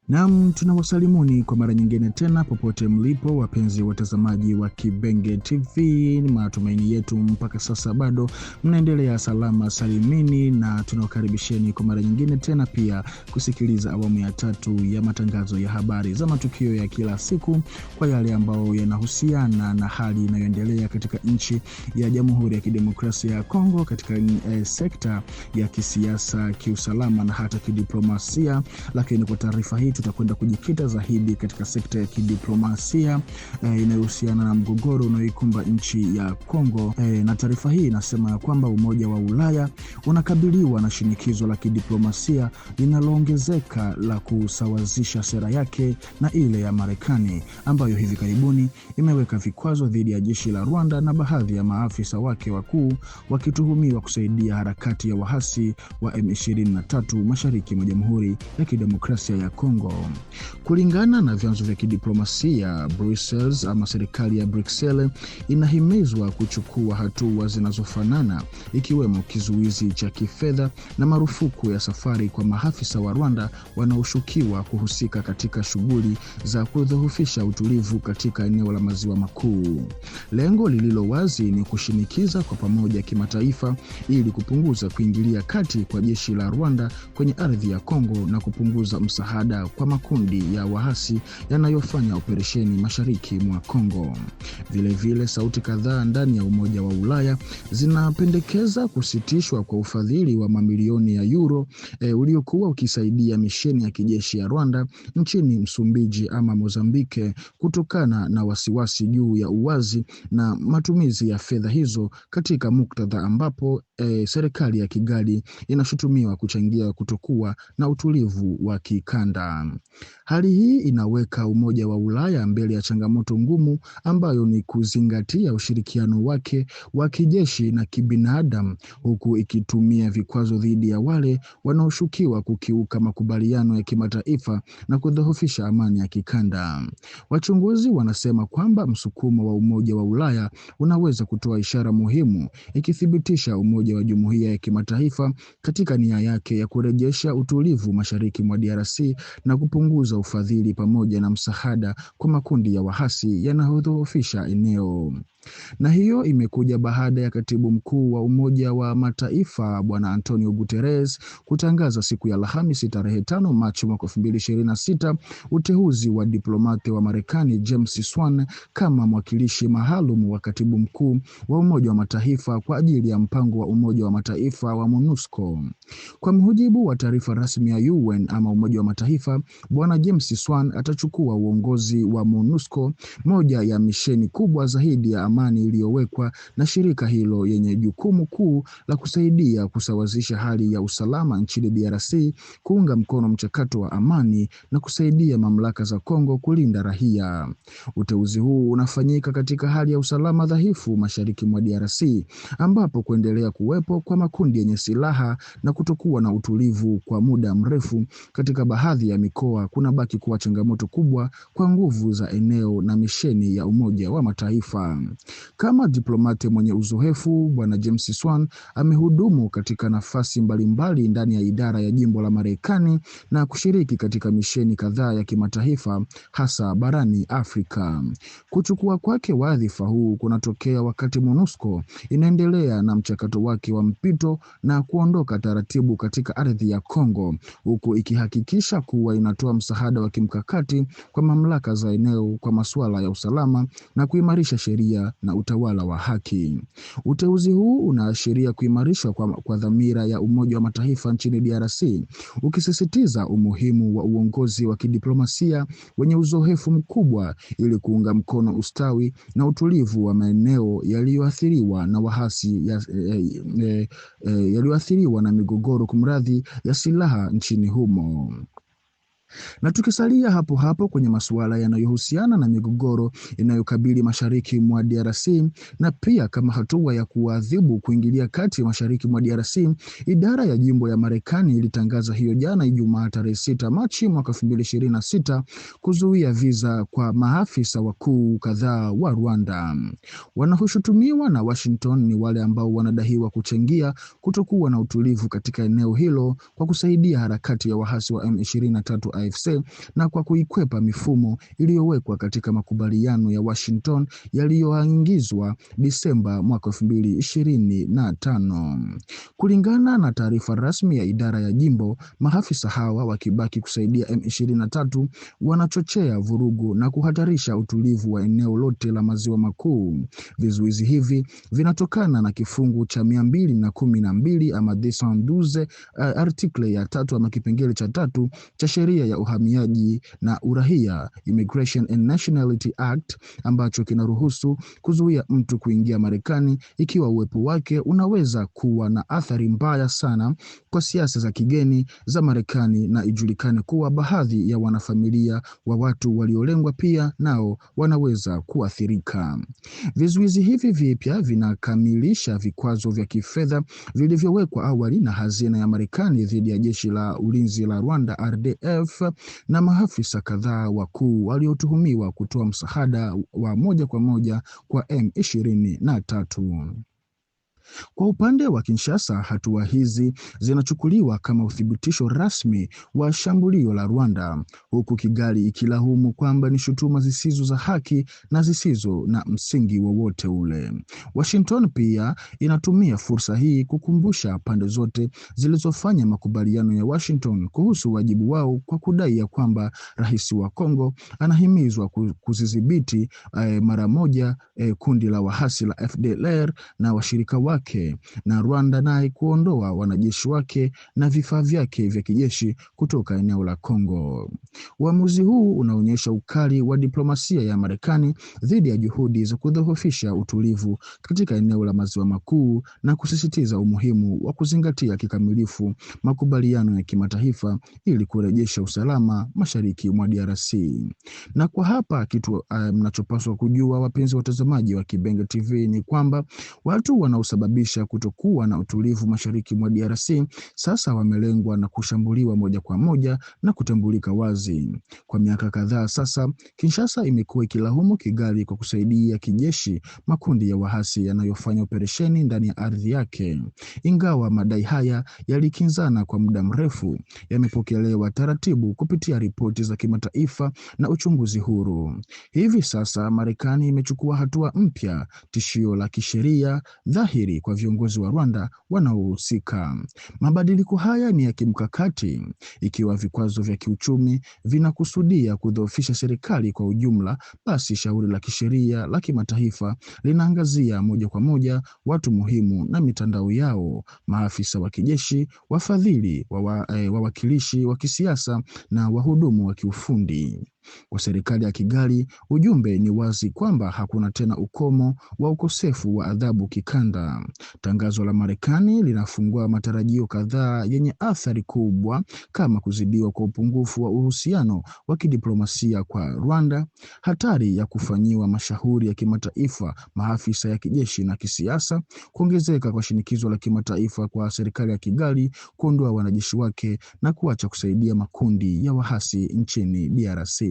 Naam, tunawasalimuni kwa mara nyingine tena popote mlipo wapenzi watazamaji wa Kibenge TV. Ni matumaini yetu mpaka sasa bado mnaendelea salama salimini, na tunawakaribisheni kwa mara nyingine tena pia kusikiliza awamu ya 3 ya matangazo ya habari za matukio ya kila siku kwa yale ambao yanahusiana na hali inayoendelea katika nchi ya Jamhuri ya Kidemokrasia ya Kongo katika sekta ya kisiasa, kiusalama na hata kidiplomasia. Lakini kwa taarifa hii tutakwenda kujikita zaidi katika sekta ya kidiplomasia inayohusiana na mgogoro unaoikumba nchi ya Kongo. Na taarifa hii inasema ya kwamba Umoja wa Ulaya unakabiliwa na shinikizo la kidiplomasia linaloongezeka la kusawazisha sera yake na ile ya Marekani, ambayo hivi karibuni imeweka vikwazo dhidi ya jeshi la Rwanda na baadhi ya maafisa wake wakuu wakituhumiwa kusaidia harakati ya wahasi wa M23 mashariki mwa Jamhuri ya Kidemokrasia ya Kongo. Kulingana na vyanzo vya kidiplomasia, Brussels ama serikali ya Bruxelles inahimizwa kuchukua hatua zinazofanana, ikiwemo kizuizi cha kifedha na marufuku ya safari kwa maafisa wa Rwanda wanaoshukiwa kuhusika katika shughuli za kudhoofisha utulivu katika eneo la Maziwa Makuu. Lengo lililo wazi ni kushinikiza kwa pamoja kimataifa ili kupunguza kuingilia kati kwa jeshi la Rwanda kwenye ardhi ya Kongo na kupunguza msaada kwa makundi ya wahasi yanayofanya operesheni mashariki mwa Kongo. Vilevile, sauti kadhaa ndani ya Umoja wa Ulaya zinapendekeza kusitishwa kwa ufadhili wa mamilioni ya euro uliokuwa ukisaidia misheni ya kijeshi ya Rwanda nchini Msumbiji ama Mozambike, kutokana na wasiwasi juu ya uwazi na matumizi ya fedha hizo katika muktadha ambapo serikali ya Kigali inashutumiwa kuchangia kutokuwa na utulivu wa kikanda. Hali hii inaweka Umoja wa Ulaya mbele ya changamoto ngumu ambayo ni kuzingatia ushirikiano wake wa kijeshi na kibinadamu, huku ikitumia vikwazo dhidi ya wale wanaoshukiwa kukiuka makubaliano ya kimataifa na kudhoofisha amani ya kikanda. Wachunguzi wanasema kwamba msukumo wa Umoja wa Ulaya unaweza kutoa ishara muhimu, ikithibitisha umoja wa jumuiya ya kimataifa katika nia yake ya kurejesha utulivu mashariki mwa DRC na kupunguza ufadhili pamoja na msaada kwa makundi ya wahasi yanayodhoofisha eneo. Na hiyo imekuja baada ya Katibu Mkuu wa Umoja wa Mataifa Bwana Antonio Guterres kutangaza siku ya Alhamisi tarehe 5 Machi mwaka 2026 uteuzi wa diplomati wa Marekani James Swan kama mwakilishi maalum wa Katibu Mkuu wa Umoja wa Mataifa kwa ajili ya mpango wa Umoja wa Mataifa wa MONUSCO. Kwa mujibu wa taarifa rasmi ya UN ama Umoja wa Mataifa, Bwana James Swan atachukua uongozi wa MONUSCO, moja ya misheni kubwa zaidi ya amani iliyowekwa na shirika hilo, yenye jukumu kuu la kusaidia kusawazisha hali ya usalama nchini DRC, kuunga mkono mchakato wa amani na kusaidia mamlaka za Kongo kulinda raia. Uteuzi huu unafanyika katika hali ya usalama dhaifu mashariki mwa DRC, ambapo kuendelea kuwepo kwa makundi yenye silaha na kutokuwa na utulivu kwa muda mrefu katika baadhi ya mikoa kunabaki kuwa changamoto kubwa kwa nguvu za eneo na misheni ya Umoja wa Mataifa. Kama diplomati mwenye uzoefu, Bwana James Swan amehudumu katika nafasi mbalimbali ndani ya idara ya jimbo la Marekani na kushiriki katika misheni kadhaa ya kimataifa, hasa barani Afrika. Kuchukua kwake wadhifa huu kunatokea wakati MONUSCO inaendelea na mchakato wake wa mpito na kuondoka taratibu katika ardhi ya Kongo, huku ikihakikisha kuwa inatoa msaada wa kimkakati kwa mamlaka za eneo kwa masuala ya usalama na kuimarisha sheria na utawala wa haki. Uteuzi huu unaashiria kuimarishwa kwa dhamira ya Umoja wa Mataifa nchini DRC, ukisisitiza umuhimu wa uongozi wa kidiplomasia wenye uzoefu mkubwa ili kuunga mkono ustawi na utulivu wa maeneo yaliyoathiriwa na wahasi yaliyoathiriwa na migogoro ya silaha nchini humo. Na tukisalia hapo hapo kwenye masuala yanayohusiana na migogoro inayokabili mashariki mwa DRC, na pia kama hatua ya kuadhibu kuingilia kati mashariki mwa DRC, idara ya jimbo ya Marekani ilitangaza hiyo jana Ijumaa tarehe 6 Machi mwaka 2026 kuzuia visa kwa maafisa wakuu kadhaa wa Rwanda. Wanaoshutumiwa na Washington ni wale ambao wanadaiwa kuchangia kutokuwa na utulivu katika eneo hilo kwa kusaidia harakati ya wahasi wa M23 AFC USA na kwa kuikwepa mifumo iliyowekwa katika makubaliano ya Washington yaliyoingizwa Disemba mwaka 2025. Kulingana na taarifa rasmi ya idara ya jimbo, maafisa hawa wakibaki kusaidia M23 wanachochea vurugu na kuhatarisha utulivu wa eneo lote la Maziwa Makuu. Vizuizi hivi vinatokana na kifungu cha 212 ama 212 article ya 3 ama kipengele cha 3 cha sheria ya uhamiaji na uraia, Immigration and Nationality Act, ambacho kinaruhusu kuzuia mtu kuingia Marekani ikiwa uwepo wake unaweza kuwa na athari mbaya sana kwa siasa za kigeni za Marekani na ijulikane kuwa baadhi ya wanafamilia wa watu waliolengwa pia nao wanaweza kuathirika. Vizuizi hivi vipya vinakamilisha vikwazo vya kifedha vilivyowekwa awali na hazina ya Marekani dhidi ya jeshi la ulinzi la Rwanda RDF na maafisa kadhaa wakuu waliotuhumiwa kutoa msaada wa moja kwa moja kwa M23. Kwa upande wa Kinshasa, hatua hizi zinachukuliwa kama uthibitisho rasmi wa shambulio la Rwanda, huku Kigali ikilaumu kwamba ni shutuma zisizo za haki na zisizo na msingi wowote ule. Washington pia inatumia fursa hii kukumbusha pande zote zilizofanya makubaliano ya Washington kuhusu wajibu wao, kwa kudai ya kwamba rais wa Kongo anahimizwa kuzidhibiti mara moja kundi la waasi la FDLR na washirika wake, na Rwanda naye kuondoa wanajeshi wake na vifaa vyake vya kijeshi kutoka eneo la Kongo. Uamuzi huu unaonyesha ukali wa diplomasia ya Marekani dhidi ya juhudi za kudhoofisha utulivu katika eneo la Maziwa Makuu na kusisitiza umuhimu wa kuzingatia kikamilifu makubaliano ya kimataifa ili kurejesha usalama mashariki mwa DRC. Na kwa hapa kitu mnachopaswa kujua, wapenzi watazamaji wa Kibenge TV, ni kwamba watu wanaosababisha kutokuwa na utulivu mashariki mwa DRC sasa wamelengwa na kushambuliwa moja kwa moja na kutambulika wazi. Kwa miaka kadhaa sasa, Kinshasa imekuwa ikilaumu Kigali kwa kusaidia kijeshi makundi ya waasi yanayofanya operesheni ndani ya ardhi yake. Ingawa madai haya yalikinzana kwa muda mrefu, yamepokelewa taratibu kupitia ripoti za kimataifa na uchunguzi huru. Hivi sasa Marekani imechukua hatua mpya, tishio la kisheria dhahiri kwa viongozi wa Rwanda wanaohusika. Mabadiliko haya ni ya kimkakati, ikiwa vikwazo vya kiuchumi vinakusudia kudhoofisha serikali kwa ujumla, basi shauri la kisheria la kimataifa linaangazia moja kwa moja watu muhimu na mitandao yao, maafisa wa kijeshi, wafadhili, wawakilishi wa kisiasa na wahudumu wa kiufundi. Kwa serikali ya Kigali, ujumbe ni wazi kwamba hakuna tena ukomo wa ukosefu wa adhabu kikanda. Tangazo la Marekani linafungua matarajio kadhaa yenye athari kubwa, kama kuzidiwa kwa upungufu wa uhusiano wa kidiplomasia kwa Rwanda, hatari ya kufanyiwa mashauri ya kimataifa maafisa ya kijeshi na kisiasa, kuongezeka kwa shinikizo la kimataifa kwa serikali ya Kigali kuondoa wanajeshi wake na kuacha kusaidia makundi ya waasi nchini DRC.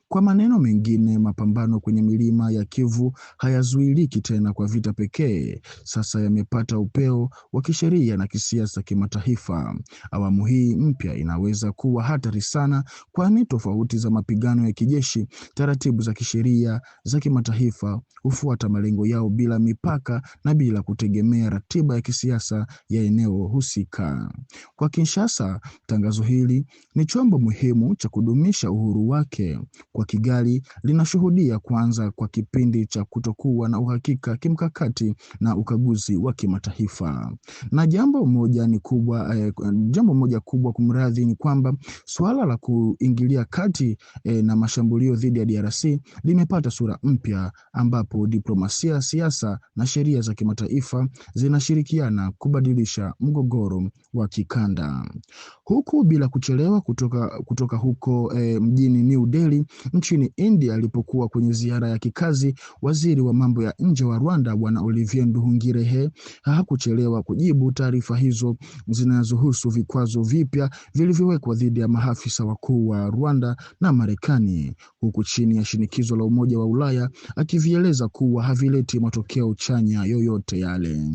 Kwa maneno mengine, mapambano kwenye milima ya Kivu hayazuiliki tena kwa vita pekee, sasa yamepata upeo wa kisheria na kisiasa kimataifa. Awamu hii mpya inaweza kuwa hatari sana, kwani tofauti za mapigano ya kijeshi, taratibu za kisheria za kimataifa hufuata malengo yao bila mipaka na bila kutegemea ratiba ya kisiasa ya eneo husika. Kwa Kinshasa, tangazo hili ni chombo muhimu cha kudumisha uhuru wake. Kwa Kigali, linashuhudia kuanza kwa kipindi cha kutokuwa na uhakika kimkakati na ukaguzi wa kimataifa. Na jambo moja kubwa kumradhi, ni kwamba suala la kuingilia kati na mashambulio dhidi ya DRC limepata sura mpya, ambapo diplomasia, siasa na sheria za kimataifa zinashirikiana kubadilisha mgogoro wa kikanda. Huku bila kuchelewa, kutoka huko mjini New Delhi nchini India alipokuwa kwenye ziara ya kikazi, waziri wa mambo ya nje wa Rwanda Bwana Olivier Nduhungirehe hakuchelewa kujibu taarifa hizo zinazohusu vikwazo vipya vilivyowekwa dhidi ya maafisa wakuu wa Rwanda na Marekani, huku chini ya shinikizo la Umoja wa Ulaya, akivieleza kuwa havileti matokeo chanya yoyote yale.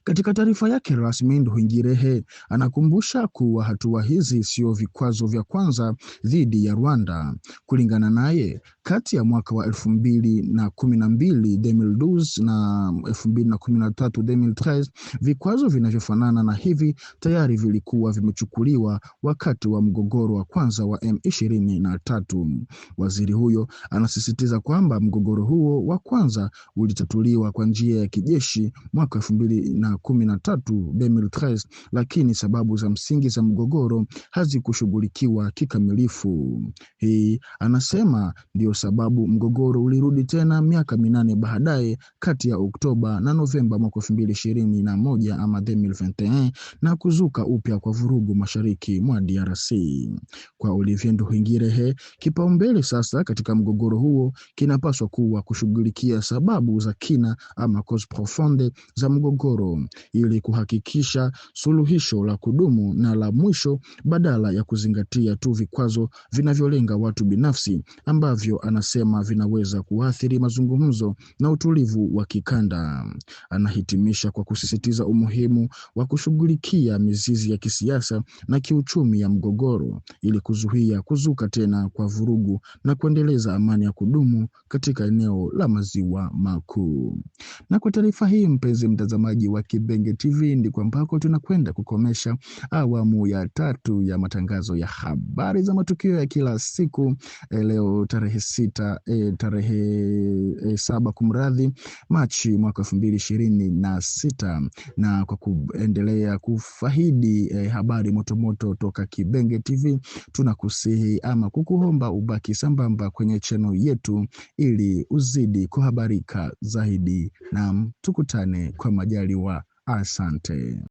Katika taarifa yake rasmi, Nduhungirehe anakumbusha kuwa hatua hizi sio vikwazo vya kwanza dhidi ya Rwanda. Kulingana naye, kati ya mwaka wa 2012 2012 na 2013 2013, vikwazo vinavyofanana na hivi tayari vilikuwa vimechukuliwa wakati wa mgogoro wa kwanza wa M23. Waziri huyo anasisitiza kwamba mgogoro huo wa kwanza ulitatuliwa kwa njia ya kijeshi mwaka 2013 2013, lakini sababu za msingi za mgogoro hazikushughulikiwa kikamilifu. Hii anasema ndio sababu mgogoro ulirudi tena miaka 8 baadaye kati ya Oktoba na Novemba mwaka 2021 ama 2021 na kuzuka upya kwa vurugu mashariki mwa DRC. Kwa Olivier Nduhungirehe, kipaumbele sasa katika mgogoro huo kinapaswa kuwa kushughulikia sababu za kina ama cause profonde za mgogoro ili kuhakikisha suluhisho la kudumu na la mwisho badala ya kuzingatia tu vikwazo vinavyolenga watu binafsi ambavyo anasema vinaweza kuathiri mazungumzo na utulivu wa kikanda. Anahitimisha kwa kusisitiza umuhimu wa kushughulikia mizizi ya kisiasa na kiuchumi ya mgogoro ili kuzuia kuzuka tena kwa vurugu na kuendeleza amani ya kudumu katika eneo la Maziwa Makuu. Na kwa taarifa hii, mpenzi mtazamaji wa Kibenge TV, ndiko ambako tunakwenda kukomesha awamu ya 3 ya matangazo ya habari za matukio ya kila siku. Leo tarehe 7 kumradhi, Machi mwaka 2026, na kwa kuendelea kufahidi habari motomoto toka Kibenge TV, tunakusihi ama kukuomba ubaki sambamba kwenye channel yetu ili uzidi kuhabarika zaidi, na tukutane kwa majaliwa. Asante.